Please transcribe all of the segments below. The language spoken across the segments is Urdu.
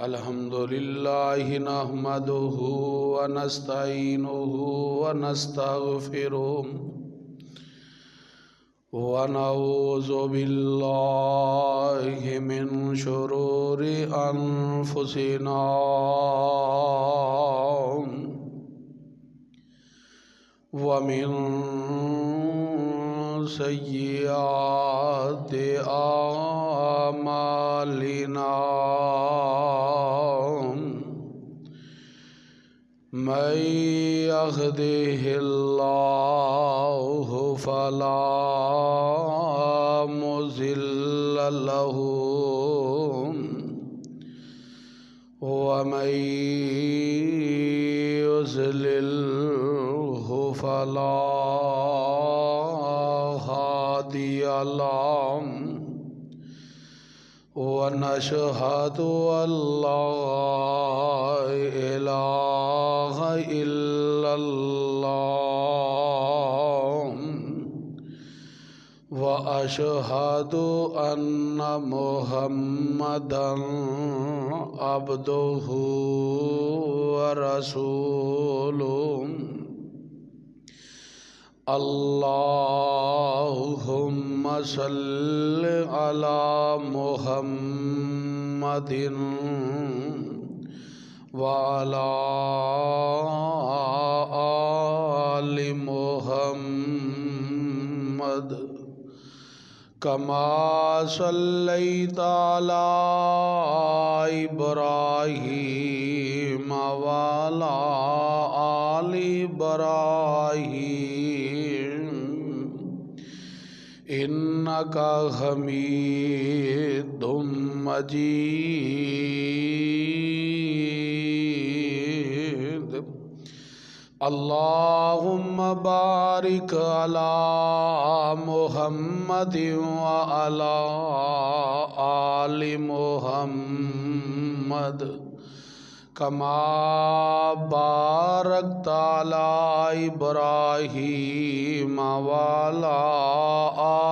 الحمد لله نحمده ونستعينه ونستغفره ونعوذ بالله من شرور أنفسنا ومن سيئات أعمالنا من يهده الله فلا مضل له ومن يضلله فلا هادي له ونشهد أن لا إله إلا الله وأشهد أن محمدًا عبده ورسوله اللهم صل على محمد وعلى آل محمد كما صليت على إبراهيم وعلى آل إبراهيم إنك حميد مجيد اللهم بارك على محمد وعلى آل محمد كما باركت على إبراهيم وعلى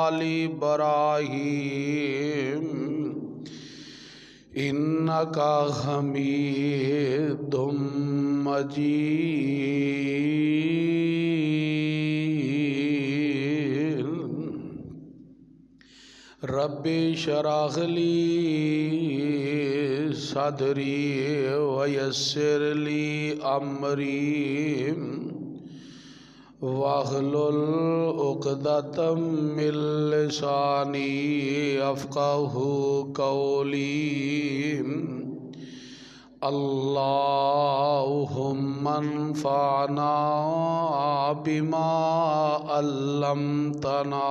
آل إبراهيم إنك حميد مجيد رب اشرح لي صدري ويسر لي أمري واحلل عقدة من لساني يفقهوا قولي اللهم انفعنا بما علمتنا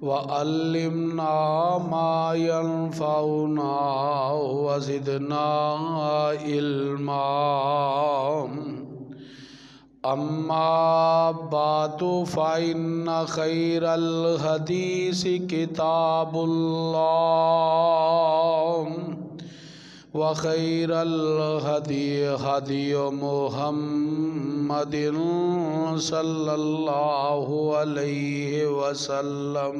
وعلمنا ما ينفعنا وزدنا علما أما بعد فإن خير الحديث كتاب الله وخير الهدي هدي محمد صلى الله عليه وسلم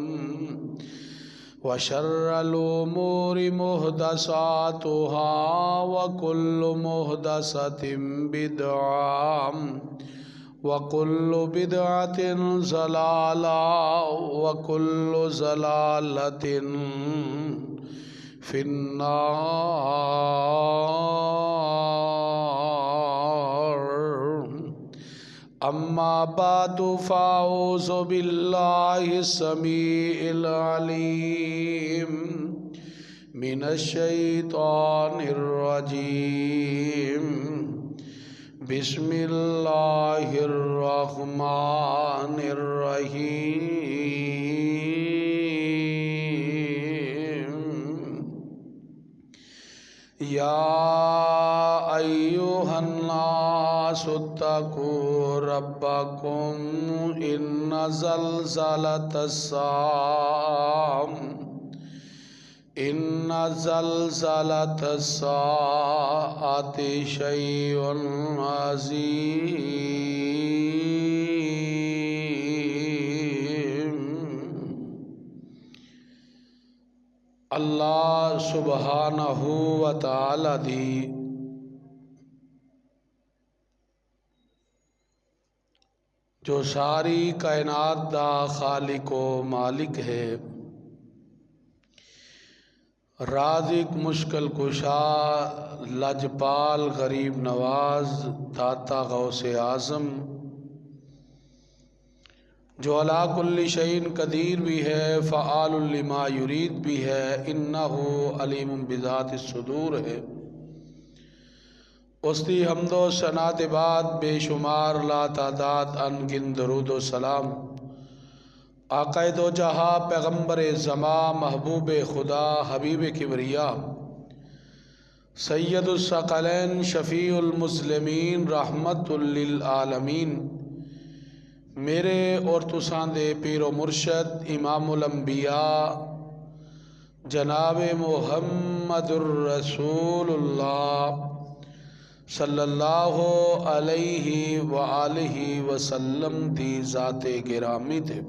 وشر الأمور محدثاتها وكل محدثة بدعة وكل بدعة ضلالة وكل ضلالة في النار أما بعد فأعوذ بالله السميع العليم من الشيطان الرجيم بسم الله الرحمن الرحيم يا أيها الناس اتقوا ربكم إن زلزلة الساعة إن زلزلة الساعة شيء عظيم اللہ سبحانہ و تعالی دی جو ساری کائنات دا خالق و مالک ہے، رازق مشکل کشا لجپال غریب نواز داتا غوث اعظم، جو علی کل شیء قدیر بھی ہے، فعال لما یرید بھی ہے، انہ علیم بذات الصدور ہے، اس کی حمد و ثنا کے بعد بے شمار لا تعداد ان گن درود و سلام آقا دو جہاں پیغمبر زمان محبوب خدا حبیب کبریا سید الثقلین شفیع المسلمین رحمت للعالمین میرے اور تساں دے پیر و مرشد امام الانبیاء جناب محمد الرسول اللہ صلی اللہ علیہ وآلہ وسلم دی ذات گرامی تھے۔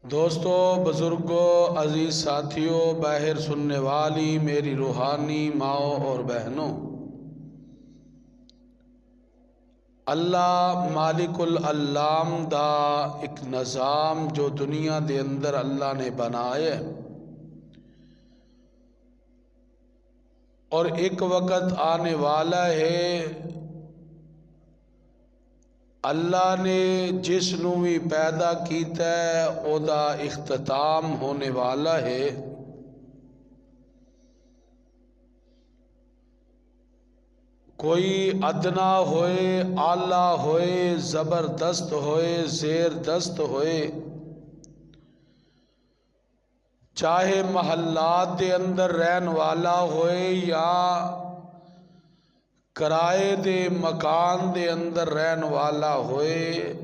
دوستو، بزرگوں، عزیز ساتھیوں، باہر سننے والی میری روحانی ماؤں اور بہنوں، اللہ مالک العلام دا ایک نظام جو دنیا دے اندر اللہ نے بنائے اور ایک وقت آنے والا ہے، اللہ نے جس نو بھی پیدا کیتا ہے او دا اختتام ہونے والا ہے۔ کوئی ادنا ہوئے، اعلیٰ ہوئے، زبردست ہوئے، زیر دست ہوئے، چاہے محلات دے اندر رہن والا ہوئے یا کرائے دے مکان دے اندر رہن والا ہوئے،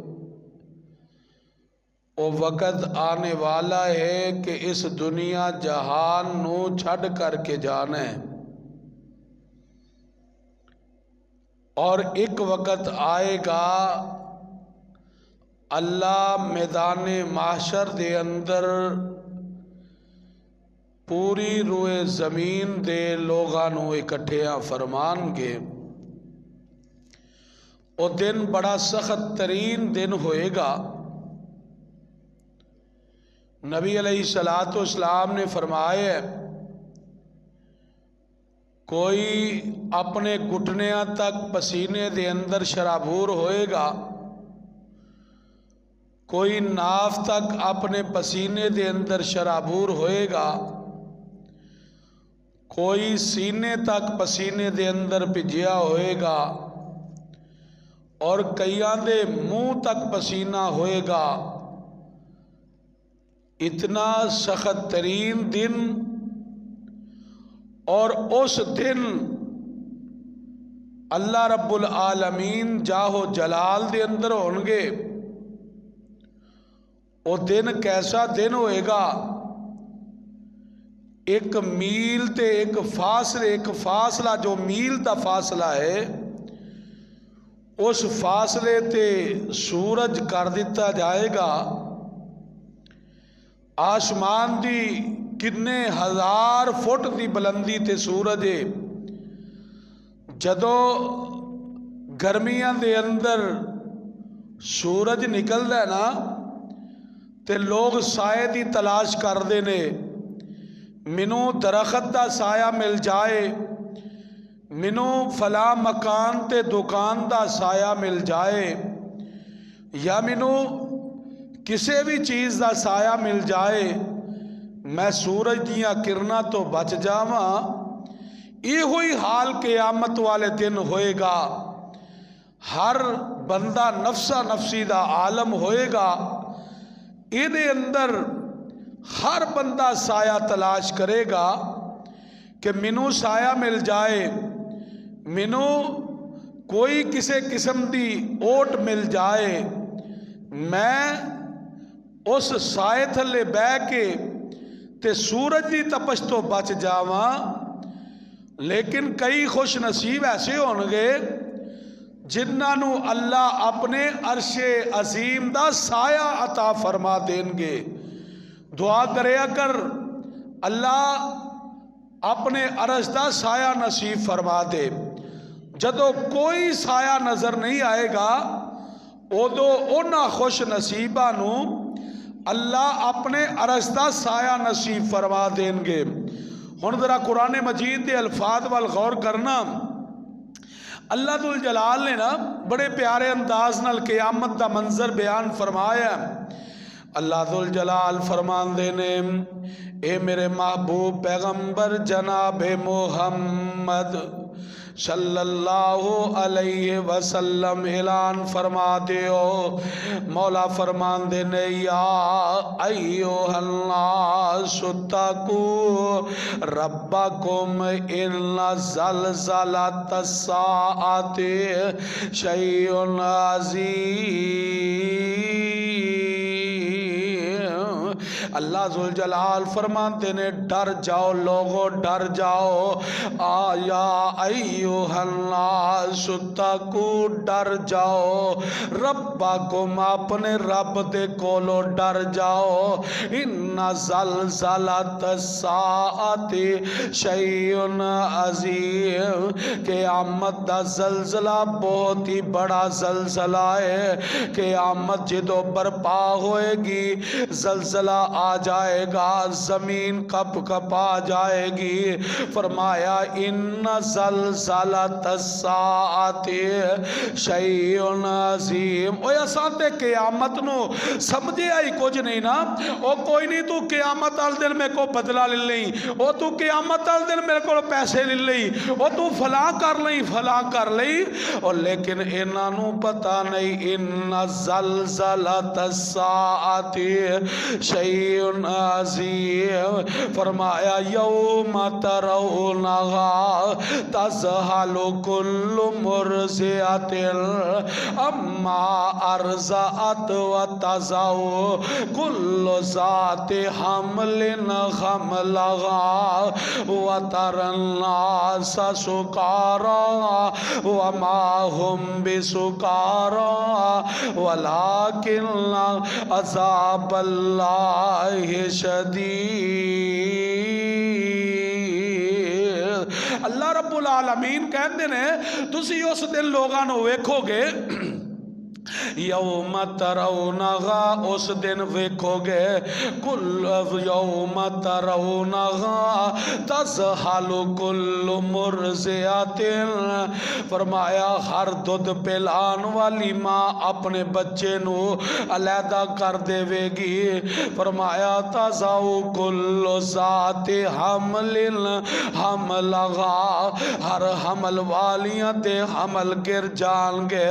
وہ وقت آنے والا ہے کہ اس دنیا جہان نو چھڑ کر کے جانا ہے، اور ایک وقت آئے گا اللہ میدان محشر دے اندر پوری روئے زمین دے لوگاں نو اکٹھیاں فرمان گے۔ وہ دن بڑا سخت ترین دن ہوئے گا۔ نبی علیہ السلام نے فرمایا کوئی اپنے گھٹنیاں تک پسینے دے اندر شرابور ہوئے گا، کوئی ناف تک اپنے پسینے دے اندر شرابور ہوئے گا، کوئی سینے تک پسینے دے اندر بھجیا ہوئے گا، اور کئیاں دے منہ تک پسینہ ہوئے گا۔ اتنا سخت ترین دن، اور اس دن اللہ رب العالمین جاہو جلال دے اندر ہونگے۔ وہ دن کیسا دن ہوئے گا؟ ایک میل تے ایک فاصلہ جو میل دا فاصلہ ہے، اس فاصلے تے سورج کر دیتا جائے گا۔ آسمان دی کتنے ہزار فٹ دی بلندی تے سورج ہے۔ جدو گرمیاں دے اندر سورج نکل ہے نا تے لوگ سائے دی تلاش کر دینے، منو درخت دا سایہ مل جائے، منو فلاں مکان تے دکان دا سایہ مل جائے، یا منو کسی بھی چیز دا سایہ مل جائے، میں سورج دیاں کرنا تو بچ جاواں۔ یہ ہوئی حال قیامت والے دن ہوئے گا۔ ہر بندہ نفسا نفسی دا عالم ہوئے گا۔ دے اندر ہر بندہ سایہ تلاش کرے گا کہ منو سایہ مل جائے، منو کوئی کسی قسم دی اوٹ مل جائے، میں اس سائے تھلے بہ کے تے سورج دی تپش تو بچ جاواں۔ لیکن کئی خوش نصیب ایسے ہونگے جنہاں نو اللہ اپنے عرش عظیم دا سایہ عطا فرما دیں گے۔ دعا کریا کر اللہ اپنے عرش دا سایہ نصیب فرما دے۔ جدو کوئی سایہ نظر نہیں آئے گا ادو انہاں خوش نصیباں نو اللہ اپنے عرش دا سایہ نصیب فرما دیں گے۔ ہن ذرا قرآن مجید دے الفاظ وال غور کرنا۔ اللہ ذوالجلال نے نا بڑے پیارے انداز نال قیامت دا منظر بیان فرمایا۔ اللہ ذوالجلال فرماندے نے اے میرے محبوب پیغمبر جناب محمد صلی اللہ علیہ وسلم اعلان فرما دیو۔ مولا فرمان دینے یا ایوہ الناس اتقوا ربکم ان زلزلۃ الساعۃ شیء عظیم۔ اللہ ذوالجلال فرماتے نے ڈر جاؤ لوگو ڈر جاؤ، آیا ایوہ الناس اتقوا ڈر جاؤ ربکم اپنے رب دے کولو ڈر جاؤ، ان زلزلۃ الساعۃ شیء عظیم، قیامت دا زلزلہ بہت ہی بڑا زلزلہ ہے۔ قیامت جدو برپا ہوئے گی زلزلہ آ جائے گا، زمین کپ کپا جائے گی۔ فرمایا ان زلزلۃ الساعۃ شیء عظیم۔ اوہ اساں تے قیامت نو سمجھے آئی کچھ نہیں نا، او کوئی نہیں تو قیامت آل دن میں کو بدلہ لے لیں، او تو قیامت آل دن میرے کو پیسے لے لیں، او تو فلاں کر لیں فلاں کر لیں، اور لیکن انہاں نو پتہ نہیں ان زلزلۃ الساعۃ شیء عظیم۔ فرمایا یوم ترونہا تذہل کل مرضعۃ اما ارضعت وتضع کل ذات حمل حملہا وتری الناس سکارا وما هم بسکارا ولکن عذاب اللہ شدید۔ اللہ رب العالمین کہتے ہیں تسی اس دن لوگاں نو ویکھو گے یوم ترونہا اس دن ویکھو گے کل یوم ترونہا تذہل کل مرضعۃ، فرمایا ہر دودھ پلان والی ماں اپنے بچے نو علیحدہ کر دے وے گی۔ فرمایا تضع کل ذات حمل حملہا، ہر حمل والیاں تے حمل گر جان گے۔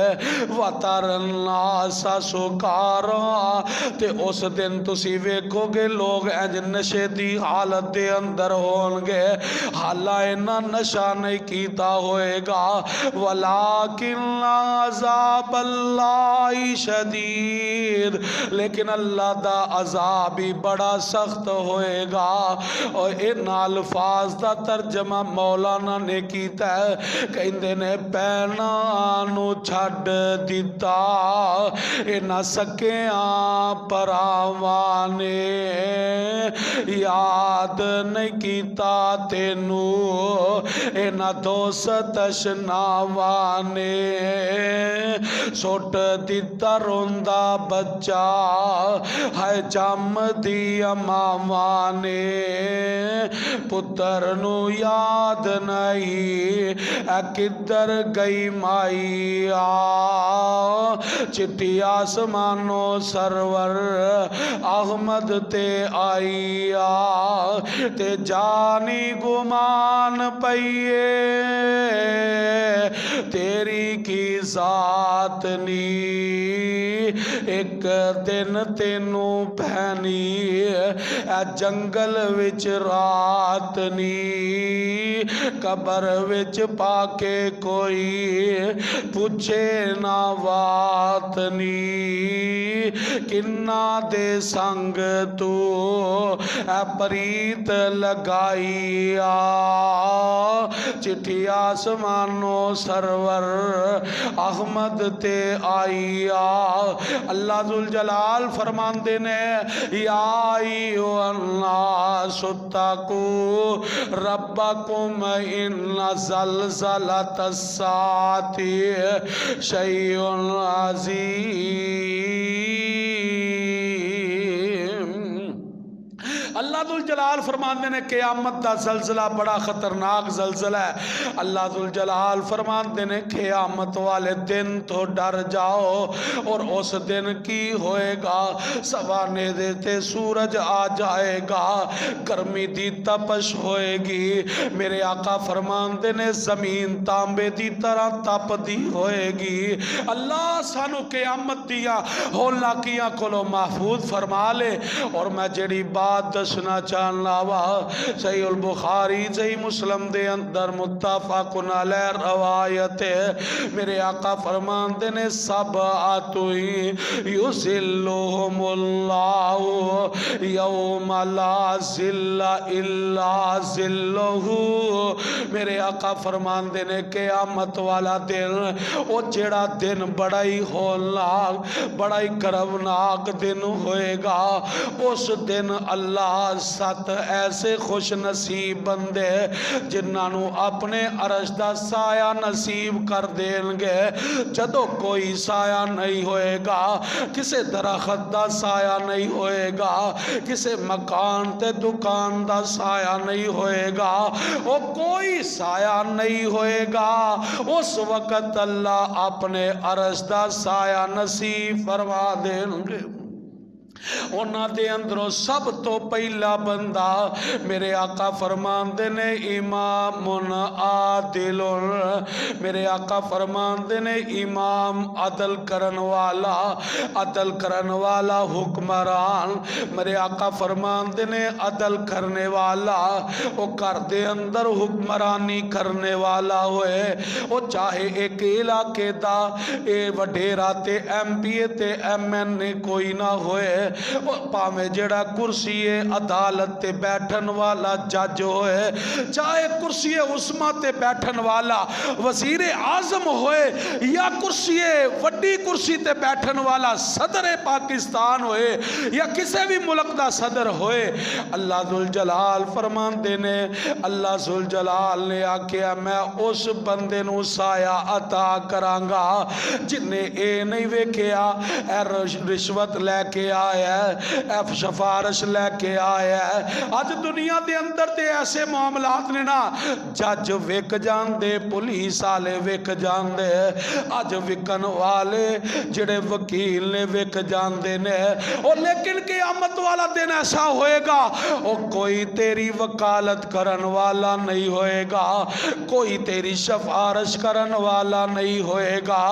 وتری الناس سکارا، تے اس دن تسی ویکھو گے لوگ انج نشے دی حالت دے اندر ہون گے، حالہ انہاں نشہ نہیں کیتا ہوئے گا۔ ولیکن عذاب اللہ شدید، لیکن اللہ دا عذاب ہی بڑا سخت ہوئے گا۔ اور ان الفاظ دا ترجمہ مولانا نے کیتا ہے، کہندے نے پینا نو چھڈ دیتا نہ سکیاں پراوانے، یاد نہیں کیتا تینو نہ دوست اشناوانے، سوٹ دیتا روندا بچہ ہے جم دی اماوانے، پتر نو یاد نہیں اے کدھر گئی مائی آ، چٹی آسمانو سرور احمد تے آئی آ، تے جانی گمان پئیے تیری کی ذات نی، ایک دن تینو پہنی اے جنگل وچ رات نی، قبر وچ پا کے کوئی پوچھے نہ بات نی، کنہ دے سنگ تو اے پریت لگائی آ، چٹھی آسمانو سرور احمد تے آئی آ۔ اللہ ذوالجلال فرماندے نے یا ایھا الناس اتقوا ربکم ان زلزلۃ الساعۃ شیء عظیم۔ اللہ ذوالجلال فرماندے نے قیامت دا زلزلہ بڑا خطرناک زلزلہ ہے۔ اللہ ذوالجلال فرماندے نے قیامت والے دن تو ڈر جاؤ، اور اس دن کی ہوئے گا، سوانے دیتے سورج آ جائے گا، گرمی دی تپش ہوئے گی، میرے آقا فرماندے نے زمین تانبے دی طرح تپ دی ہوئے گی۔ اللہ سانو قیامت دیا ہولناکیاں کولو محفوظ فرما لے۔ اور میں جڑی بات دسنا چاہنا وا، صحیح البخاری صحیح مسلم دے اندر متفق علیہ روایت ہے، میرے آقا فرماندے نے سبعۃ یظلھم اللہ یوم لا ظل الا ظلہ۔ میرے آقا فرماندے نے قیامت والا دن، او جڑا دن بڑا ہی ہولناک بڑا ہی کربناک دن ہوئے گا، اس دن اللہ 7 ایسے خوش نصیب بندے جنہاں اپنے عرش دا سایہ نصیب کر دیں گے، جدو کوئی سایہ نہیں ہوئے گا، کسے درخت دا سایہ نہیں ہوئے گا، کسے مکان تے دکان دا سایہ نہیں ہوئے گا، وہ کوئی سایہ نہیں ہوئے گا، اس وقت اللہ اپنے عرش دا سایہ نصیب فرما دیں گے۔ انہاں دے اندروں سب تو پہلا بندہ میرے آقا فرماندے نے امام عادل، میرے آقا فرماندے نے امام عدل کرن والا حکمران، میرے آقا فرماندے نے عدل کرنے والا، وہ گھر دے اندر حکمرانی کرنے والا ہوئے، وہ چاہے ایک علاقے دا اے وڈیرا تے ایم پی اے تے ایم این اے کوئی نہ ہوئے، پاویں جڑا کرسی عدالت تے بیٹھن والا جج ہوئے، چاہے کرسی عظمی تے بیٹھن والا وزیر اعظم ہوئے، یا کرسی وڈی کرسی تے بیٹھن والا صدر پاکستان ہوئے، یا کسی بھی ملک دا صدر ہوئے، اللہ ذوالجلال فرماندے نے، اللہ ذوالجلال نے آکھیا میں اس بندے نو سایہ عطا کرانگا جنہیں اے نہیں ویکھیا اے رشوت لے کے آیا ہے، سفارش لے کے آیا ہے۔ آج دنیا دے اندر تے ایسے معاملات نے نا، جج وک جان دے، پولیس والے وک جان دے، آج وکن والے جڑے وکیل نے وک جان دے نے، اور لیکن قیامت والا دن ایسا ہوئے گا، اور کوئی تیری وکالت کرن والا نہیں ہوئے گا، کوئی تیری سفارش کرن والا نہیں ہوئے گا،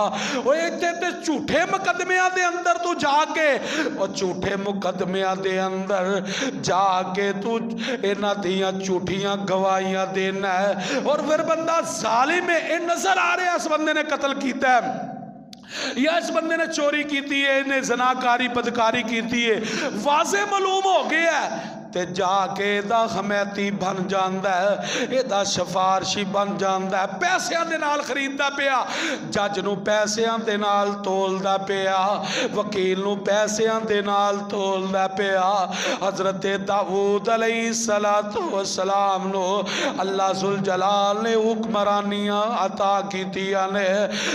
وہ ایتے تے جھوٹے مقدمیاں دے اندر تو جا کے، اور جھوٹے مقدمیاں دے اندر جا کے تو انہاں دیاں جھوٹیاں گواہیاں دینا ہے، اور پھر بندہ ظالم ہے، اے نظر آ رہے اس بندے نے قتل کیتا ہے، یا اس بندے نے چوری کیتی ہے، انہیں زناکاری بدکاری کیتی ہے، واضح معلوم ہو گیا ہے، تے جا کے دا حمیتی بن جاندہ ہے، اے دا شفارشی بن جاندہ ہے، پیسیاں دے نال خریدہ پیا، جج نو پیسیاں دے نال تولدہ پیا، وکیل نو پیسیاں دے نال تولدہ پیا۔ حضرت داؤد علیہ السلام نو اللہ ذوالجلال نے حکمرانیاں عطا کی تیا نے،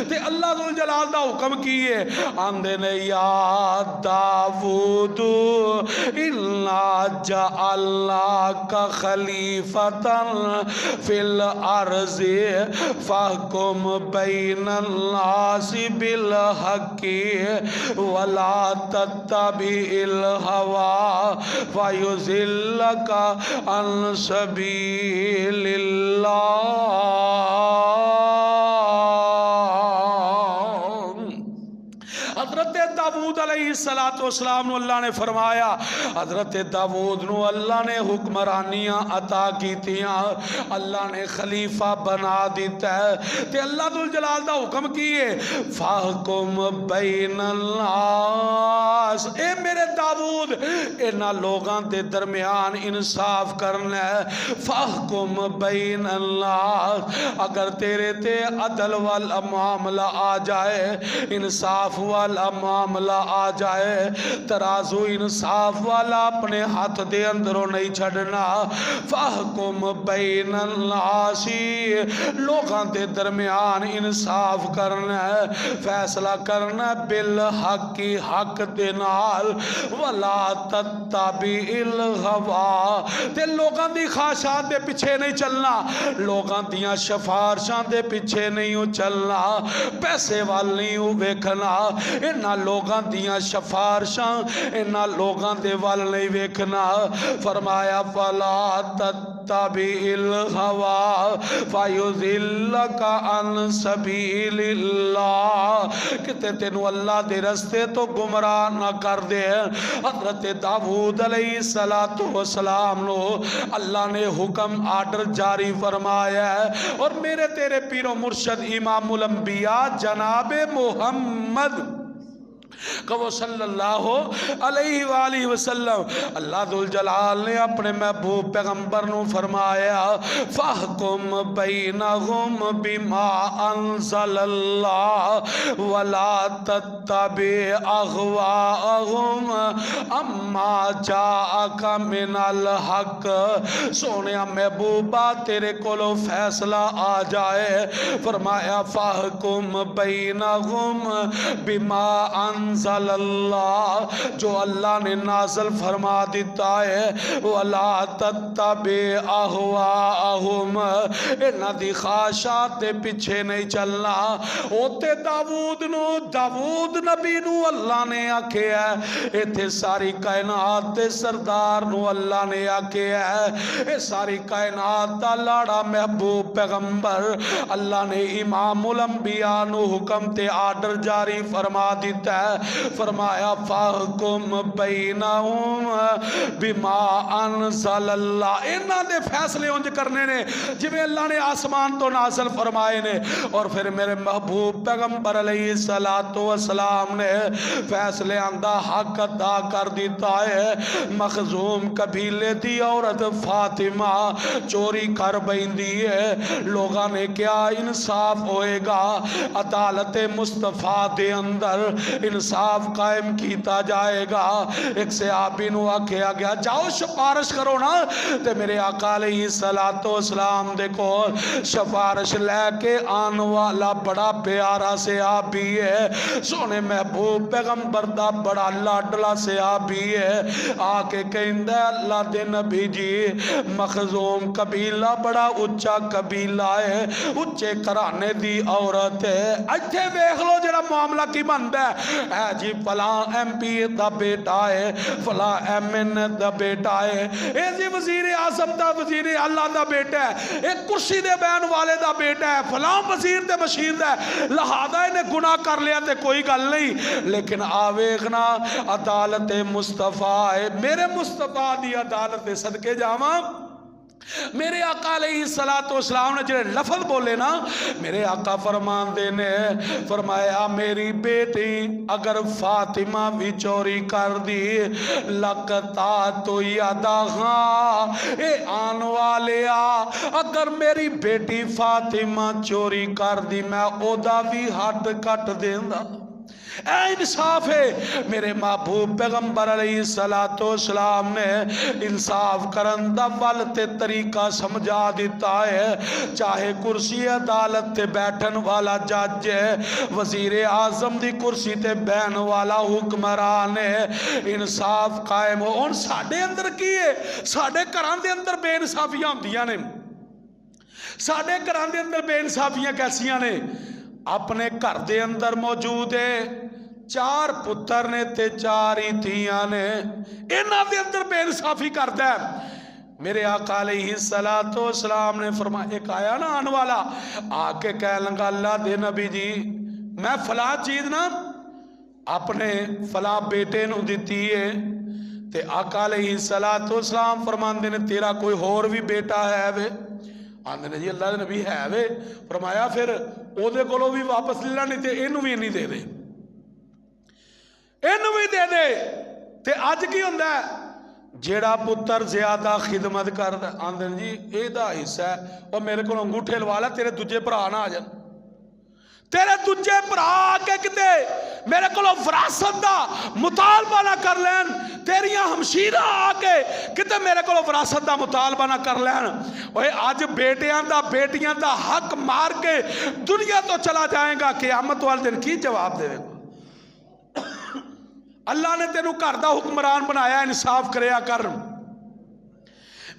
تے اللہ ذوالجلال دا حکم کیے، آندے نے یا داؤد اِنَّا جعلناک خلیفۃ فی الارض فاحکم بین الناس بالحق ولا تتبع الہوی فیضلک عن سبیل اللہ۔ حضرت داؤد علیہ السلام نو اللہ نے فرمایا، حضرت داؤد نو اللہ نے حکمرانیاں عطا کیتیاں، اللہ نے خلیفہ بنا دیتا ہے، تے اللہ ذوالجلال دا حکم کیے فاحکم بین الناس، اے میرے داؤد انہاں لوگاں دے درمیان انصاف کرنا ہے، فاحکم بین الناس، اگر تیرے تے عدل والا معاملہ آ جائے، انصاف والا معاملہ آ جائے ترازو انصاف والا اپنے ہاتھ دے اندروں نہیں چھڑنا فاحکم بین الناس لوگاں دے درمیان انصاف کرنا ہے فیصلہ کرنا ہے بالحق کی حق دے نال ولا تتبع الہوا تے لوگاں دی خواہشات دے پیچھے نہیں چلنا لوگاں دیاں سفارشاں دے پیچھے نہیں چلنا پیسے وال نہیں ویکھنا انہاں لوگاں دیاں سفارشاں انہاں لوگاں دے وال نہیں ویکھنا فرمایا فلا تتبع الہوا فیضلک عن سبیل اللہ کہ تینو اللہ دے رستے تو گمراہ نہ کر دے حضرت داؤد علیہ السلام نو اللہ نے حکم آرڈر جاری فرمایا ہے اور میرے تیرے پیر و مرشد امام الانبیاء جناب محمد کہ صلی اللہ علیہ وآلہ وسلم اللہ ذوالجلال نے اپنے محبوب پیغمبر نو فرمایا فاحکم بینہم بما انزل اللہ ولا تتبع اغواءہم اما جاءک من الحق سونیا محبوبہ تیرے کولو فیصلہ آ جائے فرمایا فاحکم بینہم بما انزل اللہ جو اللہ نے نازل فرما دیتا ہے وَلَا تَتَّبِعْ أَهْوَاءَهُمْ انہاں دی خواہشات دے پیچھے نہیں چلنا اوتے داؤد نبی نو اللہ نے آکھیا ہے ایتھے ساری کائنات دے سردار نو اللہ نے آکھیا ہے اے ساری کائنات دا لاڑا محبوب پیغمبر اللہ نے امام الانبیاء نو حکم تے آرڈر جاری فرما دیتا ہے فرمایا فاحکم بینہم بما انزل اللہ انہاں دے فیصلے انج کرنے نے جویں اللہ نے آسمان تو نازل فرمائے نے اور پھر میرے محبوب پیغمبر علیہ السلام نے فیصلے اندہ حق ادا کر دیتا ہے مخزوم قبیلے دی عورت فاطمہ چوری کر بیندی ہے لوگاں نے کیا انصاف ہوئے گا عدالت مصطفیٰ دے اندر انصاف قائم کیتا جائے گا ایک صحابی نو آکھیا گیا جاؤ سفارش کرو نا تے میرے آقا علیہ السلام دے کو سفارش لے کے آن والا بڑا پیارا صحابی ہے سونے محبوب پیغمبر دا بڑا لاڈلا صحابی ہے آکے کہندہ اللہ دے نبی جی مخزوم قبیلہ بڑا اچھا قبیلہ ہے اچھے کرانے دی عورت ہے اچھے بیخ لو جڑا معاملہ کی بند ہے جی فلاں ایم پی دا بیٹا ہے فلاں ایم این دا بیٹا ہے اے جی وزیر اعظم دا وزیر اللہ دا بیٹا ہے ایک کرسی دے بیان والے دا بیٹا ہے فلاں وزیر دے بشیر دا ہے لہذا انہیں گناہ کر لیا تے کوئی گل نہیں لیکن آویغنا عدالت مصطفیٰ ہے میرے مصطفیٰ دی عدالت صدقے جاواں میرے آقا علیہ السلام نے جنہیں لفظ بولے نا میرے آقا فرمان دینے فرمایا میری بیٹی اگر فاطمہ بھی چوری کر دی لگتا تو یادہ اے آن والے اگر میری بیٹی فاطمہ چوری کر دی میں اودا بھی ہاتھ کٹ دیندہ اے انصاف ہے میرے محبوب پیغمبر علیہ السلام نے انصاف کرندہ والتے طریقہ سمجھا دیتا ہے چاہے کرسی عدالت تے بیٹھن والا جج ہے وزیر اعظم دی کرسی تے بین والا حکمران ہے انصاف قائم ہو ان ساڑھے اندر کیے ساڑھے کران دے اندر بے انصافیاں ہوندیاں نے ساڑھے کران دے اندر بے انصافیاں کیسیاں نے اپنے گھر دے اندر موجود ہے 4 پتر نے تے 4 ہی تھیاں نے انہاں دے اندر بے انصافی کرتا ہے میرے آقا علیہ السلام نے فرمایا ایک آیا نا آن والا آکے کہہ لگا اللہ دے نبی جی میں فلاں چیز نا اپنے فلاں بیٹے نو دیتی ہے تے آقا علیہ السلام فرمان دینے تیرا کوئی اور بھی بیٹا ہے وے آندھے نے جی اللہ دے نبی ہے وے فرمایا پھر او دے کولو بھی واپس لینا نہیں تے اینو بھی نہیں دے دے اینو بھی دے دے تے آج کی ہوندہ ہے جیڑا پتر زیادہ خدمت کر دے آندھے نے جی اے دا حصہ ہے اور میرے کو انگوٹھے لوالا تیرے تجھے پرانا آ جن تیرے دوجے بھرا آ کے کتے میرے کو وراثت دا مطالبہ نہ کر لین، تیریاں ہمشیرہ آ کے کتے میرے کو وراثت دا مطالبہ نہ کر لین۔ اوے آج بیٹیاں دا بیٹیاں دا حق مار کے دنیا تو چلا جائیں گا، قیامت والے دن کی جواب دے گا؟ اللہ نے تینوں گھر دا حکمران بنایا، انصاف کریا کر۔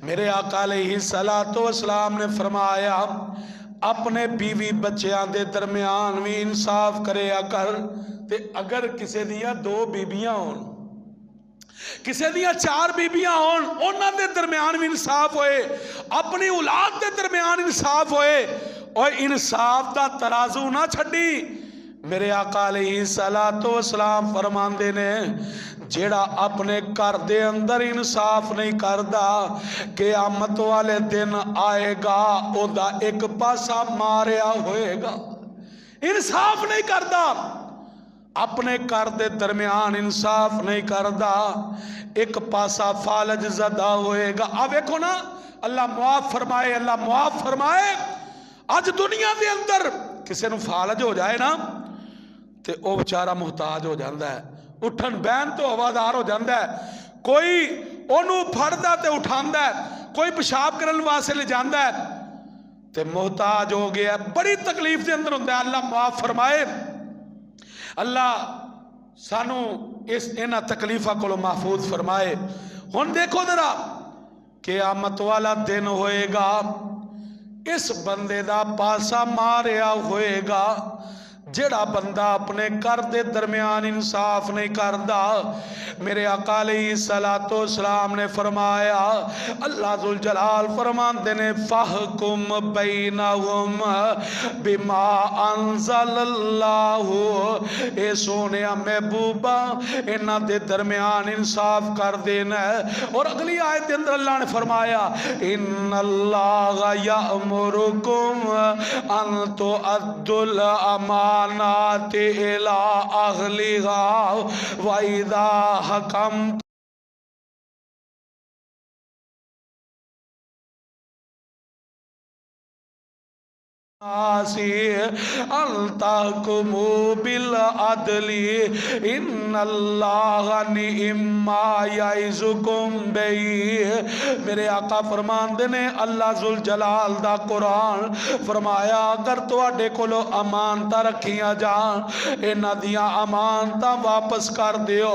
میرے آقا علیہ الصلوۃ والسلام نے فرمایا اپنے بیوی بچیاں دے درمیان بھی انصاف کریا کر۔ تے اگر کسے دیا 2 بیبیاں ہون، کسے دیا 4 بیبیاں ہون، انہاں دے درمیان بھی انصاف ہوئے، اپنی اولاد دے درمیان انصاف ہوئے، اور انصاف دا ترازو نہ چھڑی۔ میرے آقا علیہ الصلوۃ والسلام فرماندے نے جیڑا اپنے گھر دے اندر انصاف نہیں کردا، قیامت والے دن آئے گا او دا ایک پاسا ماریا ہوئے گا۔ انصاف نہیں کردا، اپنے گھر دے درمیان انصاف نہیں کردا، ایک پاسا فالج زدہ ہوئے گا۔ اب دیکھو نا، اللہ معاف فرمائے، اللہ معاف فرمائے۔ آج دنیا دے اندر کسے نو فالج ہو جائے نا تے او بیچارہ محتاج ہو جاندا ہے، اٹھن بین تو ہوادار ہو جاندا ہے، کوئی اونوں پھڑدا تے اٹھاندا ہے، کوئی پیشاب کرن واسطے لے جاندا ہے تے محتاج ہو گیا، بڑی تکلیف دے اندر ہوندا ہے۔ اللہ معاف فرمائے، اللہ سانو اس انہاں تکلیفاں کو محفوظ فرمائے۔ ہن دیکھو ذرا، قیامت والا دن ہوئے گا، اس بندے دا پاسا ماریا ہوئے گا جڑا بندہ اپنے گھر دے درمیان انصاف نہیں کردا۔ میرے آقا علیہ الصلوۃ والسلام نے فرمایا، اللہ ذوالجلال فرماندے نے فَحْكُمْ بَيْنَهُمْ بِمَا أَنزَلَ اللَّهُ، اے سونیا محبوبہ انہاں دے درمیان انصاف کر دینا ہے۔ اور اگلی آیت دے اندر اللہ نے فرمایا إِنَّ اللَّهَ يَأْمُرُكُمْ أَن تُؤَدُّوا الْأَمَانَاتِ إِلَىٰ أَهْلِهَا وَإِذَا حَكَمْتُمْ أَن تَحْكُمُوا بِالْعَدْلِ إِنَّ اللَّهَ نِعِمَّا يَعِظُكُمْ بِهِ۔ میرے آقا فرماندے نے، اللہ ذوالجلال دا قرآن فرمایا اگر تواڈے کولو امانتاں رکھیاں جان، انہاں دیاں امانتاں واپس کر دیو۔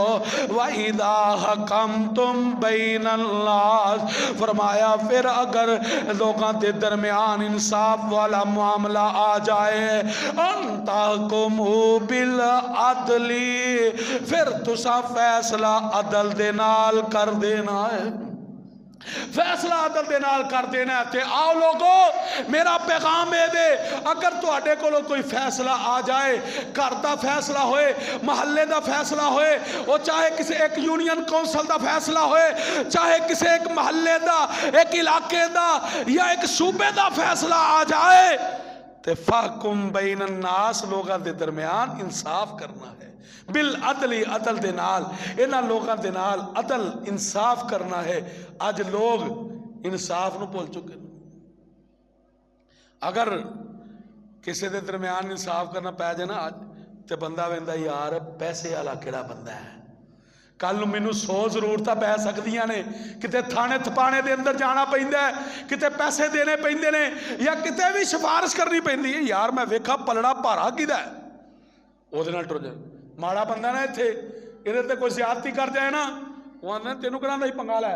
وَإِذَا حَكَمْتُمْ بَيْنَ النَّاسِ، فرمایا پھر اگر لوگاں دے درمیان انصاف والا معاملہ آ جائے، ان تحکموا بالعدل، پھر تسا فیصلہ عدل دے نال کر دینا ہے، فیصلہ عدل دے نال کر دینا ہے۔ تے آؤ لوگو، میرا پیغام اے دے، اگر تواڈے کولوں کوئی فیصلہ آ جائے، گھر دا فیصلہ ہوئے، محلے دا فیصلہ ہوئے، وہ چاہے کسی ایک یونین کونسل دا فیصلہ ہوئے، چاہے کسی ایک محلے دا، ایک علاقے دا یا ایک صوبے دا فیصلہ آ جائے، تے فَحْكُمْ بَيْنَ النَّاسِ، لوگاں دے درمیان انصاف کرنا ہے، بالعدل، عدل دے نال، انہاں لوگاں دے نال عدل انصاف کرنا ہے۔ آج لوگ انصاف نو بھول چکے۔ اگر کسی دے درمیان انصاف کرنا پہ جائے نا آج، تے بندہ ویندا یار پیسے والا کیڑا بندہ ہے، کل مینوں 100 ضرورتاں پہ سکدیاں نے، کتے تھانے تھپانے دے اندر جانا پیندا ہے، کتے پیسے دینے پیندے نے، یا کتے بھی سفارش کرنی پیندی ہے، یار میں ویکھا پلڑا بھارا کیدا ہے، او دے نال ٹر جائے۔ ماڑا بندہ نا ایتھے ادھر تے کوئی زیادتی کر جائے نا، وہ آندے تینوں کہاں دا ہی پنگا لے،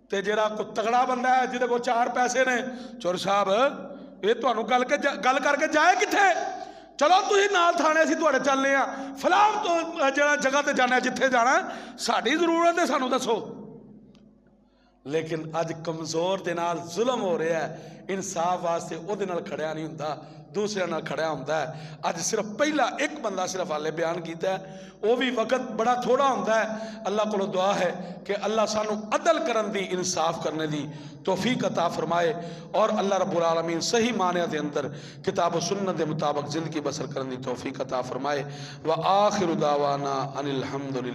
تے جڑا کوئی تگڑا بندہ ہے جہدے کو 4 پیسے نے، چور صاحب یہ تانوں گل کر کے جائے کتھے، چلو تسی نال تھانے سی تواڈے چلنے آ، فلاں تو جڑا جگہ تے جانا ہے جتھے جانا ہے، ساڈی ضرورت ہے سانوں دسو۔ لیکن اج کمزور دے نال ظلم ہو رہا ہے، انصاف واسطے او دے نال کھڑیا نہیں ہوندا، دوسرے نال کھڑیا ہوندا ہے۔ اج صرف پہلا ایک بندہ صرف حالے بیان کیتا ہے، وہ بھی وقت بڑا تھوڑا ہوندا ہے۔ اللہ کو دعا ہے کہ اللہ سانو عدل کرن دی، انصاف کرنے دی توفیق عطا فرمائے، اور اللہ رب العالمین صحیح معنی دے اندر کتاب و سنت دے مطابق زندگی بسر کرن دی توفیق عطا فرمائے۔ وآخر دعوانا ان الحمدللہ۔